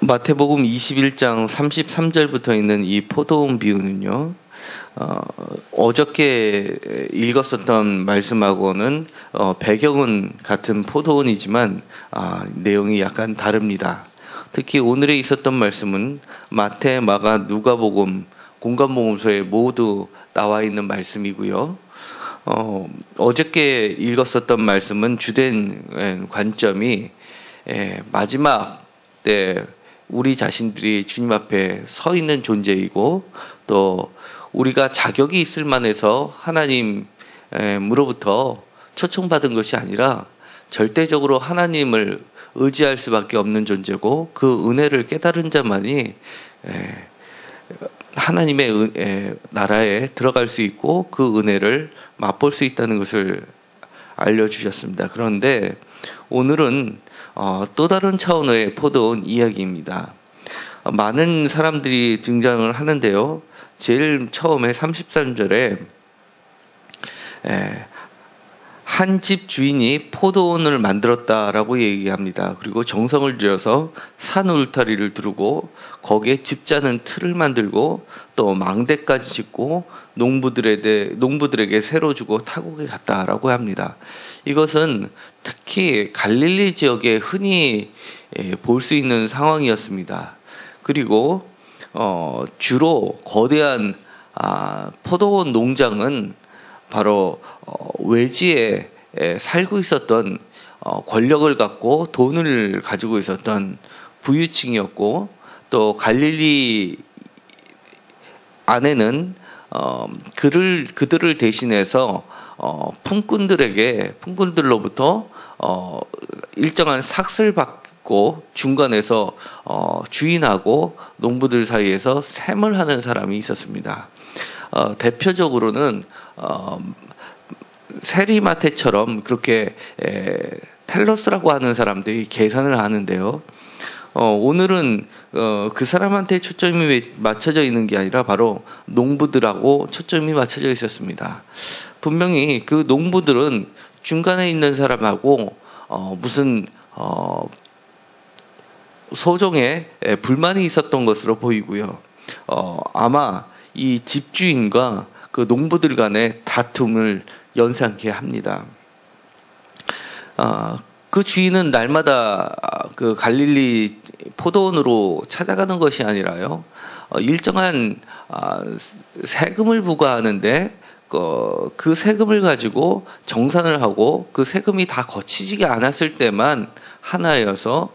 마태복음 21장 33절부터 있는 이 포도원 비유는요, 어저께 읽었었던 말씀하고는 배경은 같은 포도원이지만 내용이 약간 다릅니다. 특히 오늘에 있었던 말씀은 마태, 마가, 누가복음, 공관복음서에 모두 나와 있는 말씀이고요. 어저께 읽었었던 말씀은 주된 관점이 마지막 때 우리 자신들이 주님 앞에 서 있는 존재이고, 또 우리가 자격이 있을 만해서 하나님으로부터 초청받은 것이 아니라 절대적으로 하나님을 의지할 수밖에 없는 존재고, 그 은혜를 깨달은 자만이 하나님의 나라에 들어갈 수 있고 그 은혜를 맛볼 수 있다는 것을 알려주셨습니다. 그런데 오늘은 또 다른 차원의 포도원 이야기입니다. 많은 사람들이 등장을 하는데요. 제일 처음에 33절에 한 집 주인이 포도원을 만들었다라고 얘기합니다. 그리고 정성을 들여서 산 울타리를 두르고 거기에 집 자는 틀을 만들고 또 망대까지 짓고 농부들에게 새로 주고 타국에 갔다라고 합니다. 이것은 특히 갈릴리 지역에 흔히 볼 수 있는 상황이었습니다. 그리고 주로 거대한 포도원 농장은 바로 외지에 살고 있었던 권력을 갖고 돈을 가지고 있었던 부유층이었고, 또 갈릴리 안에는 그들을 대신해서 품꾼들로부터 일정한 삭슬 받고 중간에서 주인하고 농부들 사이에서 셈을 하는 사람이 있었습니다. 대표적으로는 세리마테처럼 그렇게 텔러스라고 하는 사람들이 계산을 하는데요. 오늘은 그 사람한테 초점이 맞춰져 있는 게 아니라 바로 농부들하고 초점이 맞춰져 있었습니다. 분명히 그 농부들은 중간에 있는 사람하고 무슨 소정에 불만이 있었던 것으로 보이고요. 아마 이 집주인과 그 농부들 간의 다툼을 연상케 합니다. 그 주인은 날마다 그 갈릴리 포도원으로 찾아가는 것이 아니라요, 일정한 세금을 부과하는데 그 세금을 가지고 정산을 하고 그 세금이 다 거치지 않았을 때만 하나여서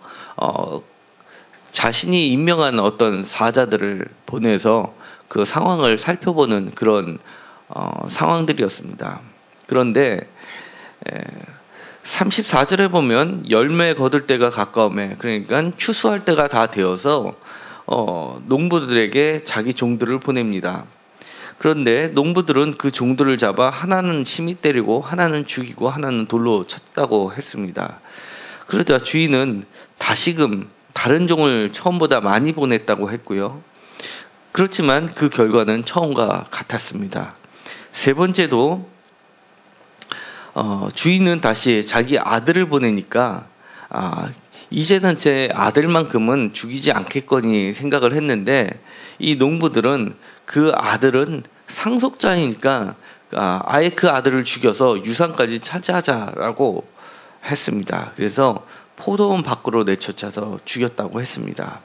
자신이 임명한 어떤 사자들을 보내서 그 상황을 살펴보는 그런 상황들이었습니다. 그런데 34절에 보면 열매 거둘 때가 가까움에, 그러니까 추수할 때가 다 되어서 농부들에게 자기 종들을 보냅니다. 그런데 농부들은 그 종들을 잡아 하나는 심히 때리고 하나는 죽이고 하나는 돌로 쳤다고 했습니다. 그러자 주인은 다시금 다른 종을 처음보다 많이 보냈다고 했고요. 그렇지만 그 결과는 처음과 같았습니다. 세 번째도 주인은 다시 자기 아들을 보내니까 이제는 제 아들만큼은 죽이지 않겠거니 생각을 했는데, 이 농부들은 그 아들은 상속자이니까 아예 그 아들을 죽여서 유산까지 차지하자라고 했습니다. 그래서 포도원 밖으로 내쫓아서 죽였다고 했습니다.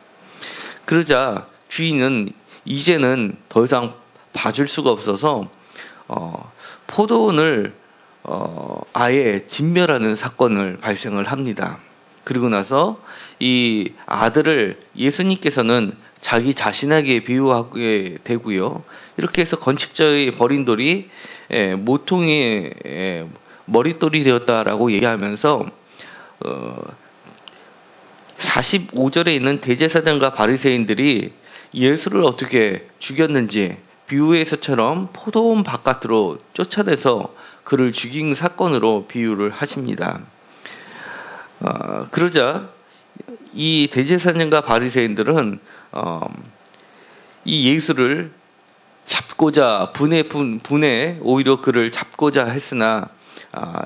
그러자 주인은 이제는 더 이상 봐줄 수가 없어서 포도원을 아예 진멸하는 사건을 발생을 합니다. 그리고 나서 이 아들을 예수님께서는 자기 자신에게 비유하게 되고요. 이렇게 해서 건축자의 버린 돌이 모퉁이의 머릿돌이 되었다라고 얘기하면서 45절에 있는 대제사장과 바리새인들이 예수를 어떻게 죽였는지 비유에서처럼 포도원 바깥으로 쫓아내서 그를 죽인 사건으로 비유를 하십니다. 그러자 이 대제사장과 바리새인들은 이 예수를 잡고자 분에 오히려 그를 잡고자 했으나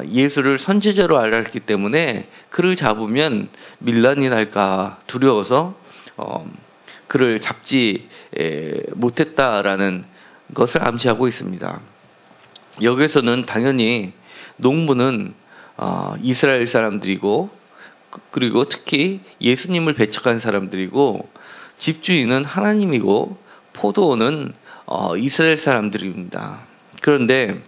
예수를 선지자로 알았기 때문에 그를 잡으면 밀란이 날까 두려워서 그를 잡지 못했다라는 것을 암시하고 있습니다. 여기서는 당연히 농부는 이스라엘 사람들이고 그리고 특히 예수님을 배척한 사람들이고 집주인은 하나님이고 포도원은 이스라엘 사람들입니다. 그런데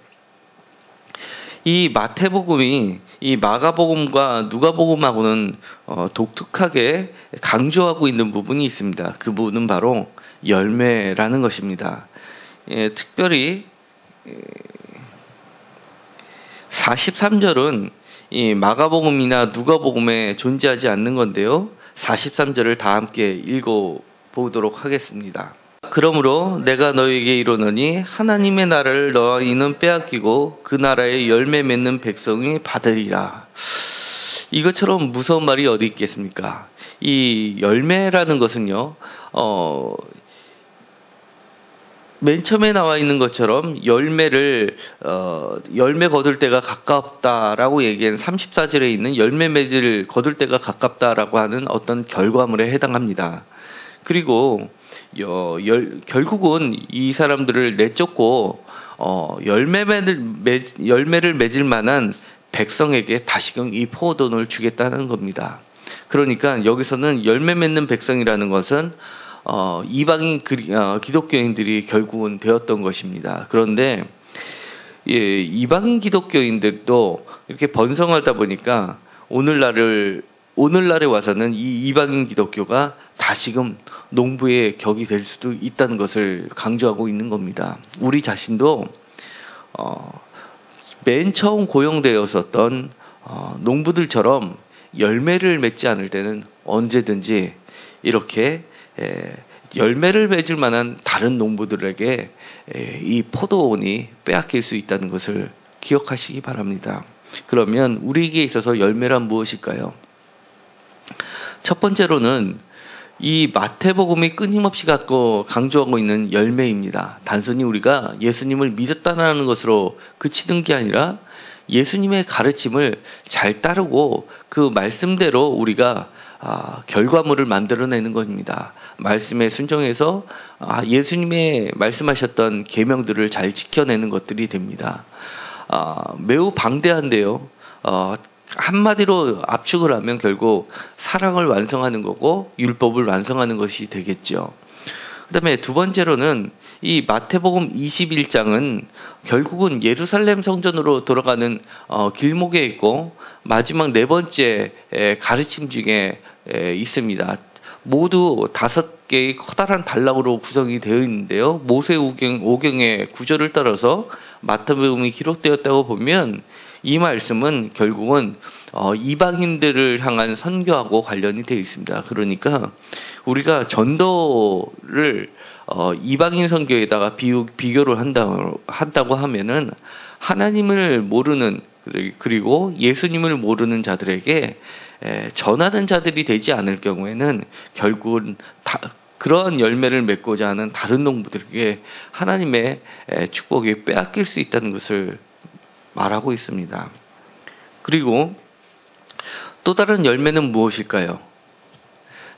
이 마태복음이 이 마가복음과 누가복음하고는 독특하게 강조하고 있는 부분이 있습니다. 그 부분은 바로 열매라는 것입니다. 특별히 43절은 이 마가복음이나 누가복음에 존재하지 않는 건데요. 43절을 다 함께 읽어보도록 하겠습니다. 그러므로 내가 너희에게 이르노니 하나님의 나라를 너희는 빼앗기고 그 나라의 열매 맺는 백성이 받으리라. 이것처럼 무서운 말이 어디 있겠습니까? 이 열매라는 것은요, 맨 처음에 나와 있는 것처럼 열매 거둘 때가 가깝다라고 얘기한 34절에 있는 열매 맺을 거둘 때가 가깝다라고 하는 어떤 결과물에 해당합니다. 그리고 결국은 이 사람들을 내쫓고 열매를 맺을 만한 백성에게 다시금 이 포도원을 주겠다는 겁니다. 그러니까 여기서는 열매 맺는 백성이라는 것은 이방인 기독교인들이 결국은 되었던 것입니다. 그런데 이방인 기독교인들도 이렇게 번성하다 보니까 오늘날에 와서는 이 이방인 기독교가 다시금 농부의 격이 될 수도 있다는 것을 강조하고 있는 겁니다. 우리 자신도 맨 처음 고용되었었던 농부들처럼 열매를 맺지 않을 때는 언제든지 이렇게 열매를 맺을 만한 다른 농부들에게 이 포도원이 빼앗길 수 있다는 것을 기억하시기 바랍니다. 그러면 우리에게 있어서 열매란 무엇일까요? 첫 번째로는 이 마태복음이 끊임없이 강조하고 있는 열매입니다. 단순히 우리가 예수님을 믿었다는 것으로 그치는 게 아니라 예수님의 가르침을 잘 따르고 그 말씀대로 우리가 결과물을 만들어내는 것입니다. 말씀에 순종해서 예수님의 말씀하셨던 계명들을 잘 지켜내는 것들이 됩니다. 매우 방대한데요. 한마디로 압축을 하면 결국 사랑을 완성하는 거고 율법을 완성하는 것이 되겠죠. 그 다음에 두 번째로는 이 마태복음 21장은 결국은 예루살렘 성전으로 돌아가는 길목에 있고 마지막 네 번째 가르침 중에 있습니다. 모두 5개의 커다란 단락으로 구성이 되어 있는데요. 모세오경의 구절을 따라서 마태복음이 기록되었다고 보면 이 말씀은 결국은 이방인들을 향한 선교하고 관련이 되어 있습니다. 그러니까 우리가 전도를 이방인 선교에다가 비교를 한다고 하면은 하나님을 모르는 그리고 예수님을 모르는 자들에게 전하는 자들이 되지 않을 경우에는 결국은 그러한 열매를 맺고자 하는 다른 농부들에게 하나님의 축복이 빼앗길 수 있다는 것을 말하고 있습니다. 그리고 또 다른 열매는 무엇일까요?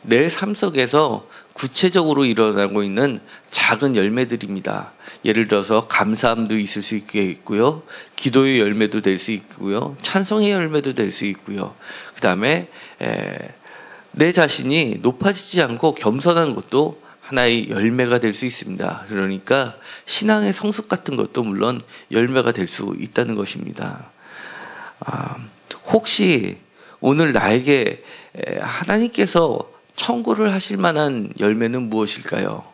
내 삶 속에서 구체적으로 일어나고 있는 작은 열매들입니다. 예를 들어서 감사함도 있을 수 있고요. 기도의 열매도 될 수 있고요. 찬송의 열매도 될 수 있고요. 그 다음에 내 자신이 높아지지 않고 겸손한 것도 하나의 열매가 될 수 있습니다. 그러니까 신앙의 성숙 같은 것도 물론 열매가 될 수 있다는 것입니다. 혹시 오늘 나에게 하나님께서 청구를 하실 만한 열매는 무엇일까요?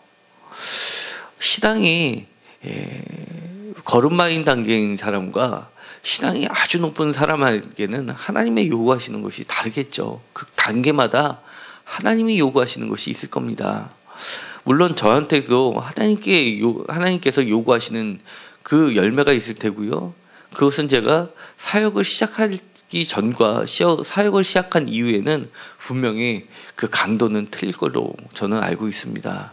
신앙이 걸음마인 단계인 사람과 신앙이 아주 높은 사람에게는 하나님의 요구하시는 것이 다르겠죠. 그 단계마다 하나님이 요구하시는 것이 있을 겁니다. 물론 저한테도 하나님께서 요구하시는 그 열매가 있을 테고요. 그것은 제가 사역을 시작하기 전과 사역을 시작한 이후에는 분명히 그 강도는 틀릴 걸로 저는 알고 있습니다.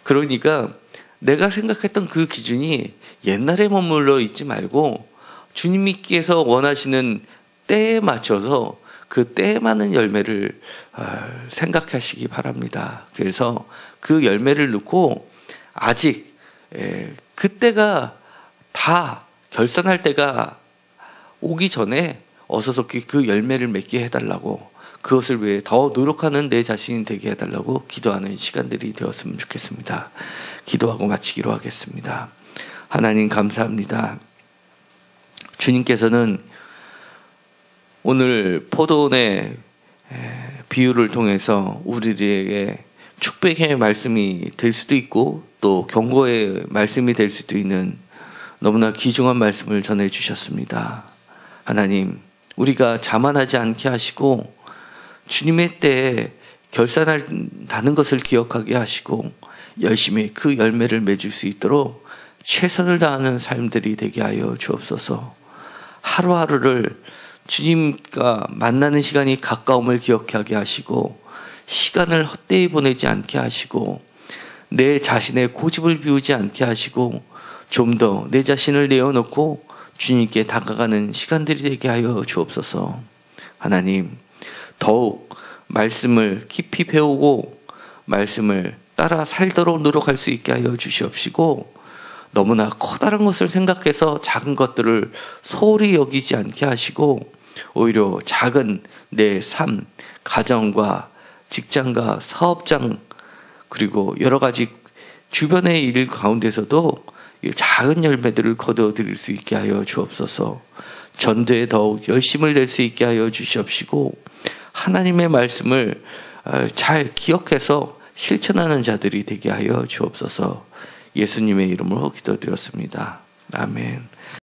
그러니까 내가 생각했던 그 기준이 옛날에 머물러 있지 말고 주님께서 원하시는 때에 맞춰서 그 때에 맞는 열매를 생각하시기 바랍니다. 그래서 그 열매를 넣고 아직 그때가 다 결산할 때가 오기 전에 어서속히 그 열매를 맺게 해달라고, 그것을 위해 더 노력하는 내 자신이 되게 해달라고 기도하는 시간들이 되었으면 좋겠습니다. 기도하고 마치기로 하겠습니다. 하나님 감사합니다. 주님께서는 오늘 포도원의 비유를 통해서 우리에게 축복의 말씀이 될 수도 있고 또 경고의 말씀이 될 수도 있는 너무나 귀중한 말씀을 전해주셨습니다. 하나님, 우리가 자만하지 않게 하시고 주님의 때에 결산한다는 것을 기억하게 하시고 열심히 그 열매를 맺을 수 있도록 최선을 다하는 삶들이 되게 하여 주옵소서. 하루하루를 주님과 만나는 시간이 가까움을 기억하게 하시고 시간을 헛되이 보내지 않게 하시고 내 자신의 고집을 비우지 않게 하시고 좀 더 내 자신을 내어놓고 주님께 다가가는 시간들이 되게 하여 주옵소서. 하나님, 더욱 말씀을 깊이 배우고 말씀을 따라 살도록 노력할 수 있게 하여 주시옵시고 너무나 커다란 것을 생각해서 작은 것들을 소홀히 여기지 않게 하시고 오히려 작은 내 삶, 가정과 직장과 사업장 그리고 여러 가지 주변의 일 가운데서도 작은 열매들을 거두어드릴 수 있게 하여 주옵소서. 전도에 더욱 열심을 낼 수 있게 하여 주시옵시고 하나님의 말씀을 잘 기억해서 실천하는 자들이 되게 하여 주옵소서. 예수님의 이름으로 기도드렸습니다. 아멘.